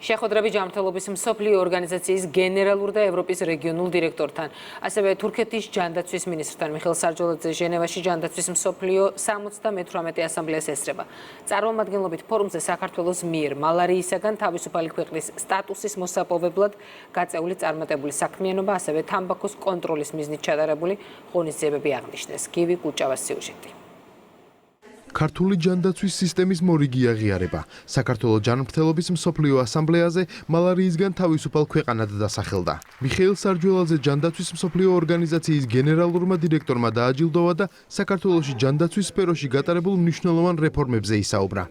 შეხვედრები ჯანმრთელობის მსოფლიო ორგანიზაციის გენერალურ და ევროპის რეგიონულ დირექტორთან, ასევე თურქეთის ჯანდაცვის მინისტრთან მიხეილ სარჯოლაძე ჟენევაში ჯანდაცვის მსოფლიო 78 ასამბლეას ესწრება. წარმომადგენლობით ფორუმზე საქართველოს მიერ მალარიისაგან თავისუფალი ქვეყნის სტატუსის მოსაპოვებლად გაწეული წარმატებული საქმიანობა, ასევე თამბაქოს კონტროლის მიზნით ჩატარებული ღონისძიებები აღნიშნეს. გივი კუჭავას სიუჟეტი. ქართული ჯანდაცვის სისტემის მორიგი აღიარება. საქართველოს ჯანმრთელობის მსოფლიო ასამბლეაზე მალარიისგან თავისუფალ ქვეყანად დასახელდა. მიხეილ სარჯოლაძე ჯანდაცვის მსოფლიო ორგანიზაციის გენერალურმა დირექტორმა დააჯილდოვა და საქართველოში ჯანდაცვის სფეროში გატარებულ მნიშვნელოვან რეფორმებზე ისაუბრა.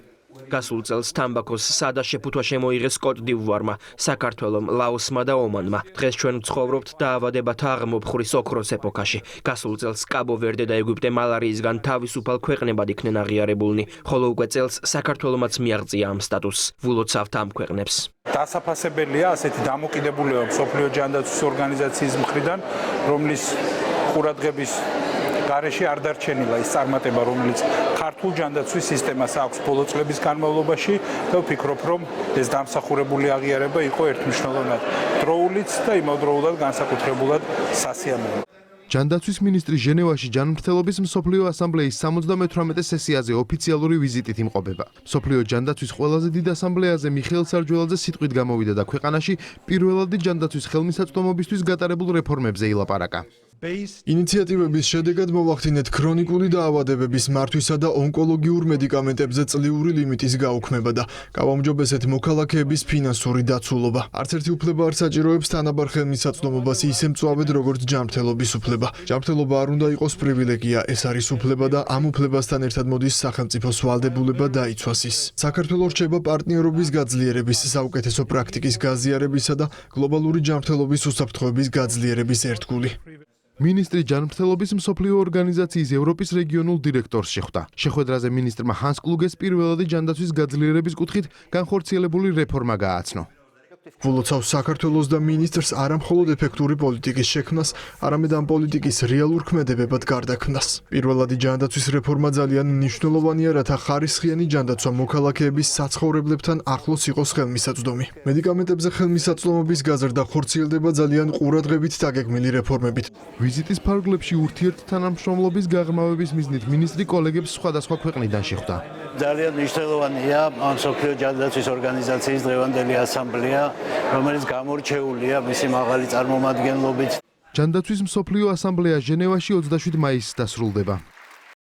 გასულ წელს თამბაქოს სადა შეფუთვა შემოიღეს კოტ-დივუარმა, საქართველომ, ლაოსმა და ომანმა. დღეს ჩვენ ვცხოვრობთ დაავადებათა აღმოფხვრის ოქროს ეპოქაში. გასულ წელს კაბო-ვერდე და ეგვიპტე მალარიისგან თავისუფალ ქვეყნებად იქნენ აღიარებულნი, ხოლო უკვე წელს საქართველომაც მიაღწია ამ სტატუსს. ვილოცავთ ამ ქვეყნებს. დასაფასებელია ასეთი დამოკიდებულება მსოფლიო ჯანდაცვის ორგანიზაციის მხრიდან, რომლის ყურადღების გარეშე არ დარჩენილა ის წარმატება, რომელიც ქართულ ჯანდაცვის სისტემას აქვს ბოლო წლების განმავლობაში და ვფიქრობ, რომ ეს დამსახურებული აღიარება იყო ერთმნიშვნელოვნად დროულიც და იმავდროულად განსაკუთრებულად სასიამოვნო. ჯანდაცვის მინისტრი ჟენევაში ჯანმრთელობის მსოფლიო ასამბლეის 78 სესიაზე ოფიციალური ვიზიტით იმყოფება. მსოფლიო ჯანდაცვის ყველაზე დიდ ასამბლეაზე მიხეილ სარჯოლაძე სიტყვით გამოვიდა და ქვეყანაში პირველადი ჯანდაცვის ხელმისაწვდომობისთვის გატარებულ რეფორმებზე ilaparaqa. ინიციატივების შედეგად მოვახდინეთ ქრონიკული დაავადებების მართვისა და ონკოლოგიურ მედიკამენტებზე წლიური ლიმიტის გაუქმება და გავაუმჯობესეთ მოქალაქეების ფინანსური დაცულობა. არც ერთი უფლება არ საჭიროებს თანაბარ ხელმისაწვდომობას ისე მწვავედ როგორც ჯანმრთელობის უფლება. ჯანმრთელობა არ უნდა იყოს პრივილეგია, ეს არის უფლება და ამ უფლებასთან ერთად მოდის სახელმწიფოს ვალდებულება დაიცვას ის. საქართველო რჩება პარტნიორობის გაძლიერების, საუკეთესო პრაქტიკის გაზიარებისა და გლობალური ჯანმრთელობის უსაფრთხოების გაძლიერების ერთგული. მინისტრი ჯანმრთელობის მსოფლიო ორგანიზაციის ევროპის რეგიონულ დირექტორს შეხვდა. შეხვედრაზე მინისტრმა ჰანს კლუგეს პირველადი ჯანდაცვის გაძლიერების კუთხით განხორციელებული რეფორმა გააცნო. ვილოცავს საქართველოს და მინისტრს არა მხოლოდ ეფექტური პოლიტიკის შექმნას, არამედ ამ პოლიტიკის რეალურ ქმედებებად გარდაქმნას. პირველადი ჯანდაცვის რეფორმა ძალიან მნიშვნელოვანია, რათა ხარისხიანი ჯანდაცვა მოქალაქეების საცხოვრებლებთან ახლოს იყოს ხელმისაწვდომი. მედიკამენტებზე ხელმისაწვდომობის გაზრდა ხორციელდება ძალიან ყურადღებით დაგეგმილი რეფორმებით. ვიზიტის ფარგლებში ურთიერთთანამშრომლობის გაღრმავების მიზნით მინისტრი კოლეგებს სხვადასხვა ქვეყნიდან შეხვდა. ძალიან მნიშვნელოვანია მსოფლიო ჯანდაცვის ორგანიზაციის დღევანდელი ასამბლეა, რომელიც გამორჩეულია მისი მაღალი წარმომადგენლობით. ჯანდაცვის მსოფლიო ასამბლეა ჟენევაში 27 მაისს დასრულდება.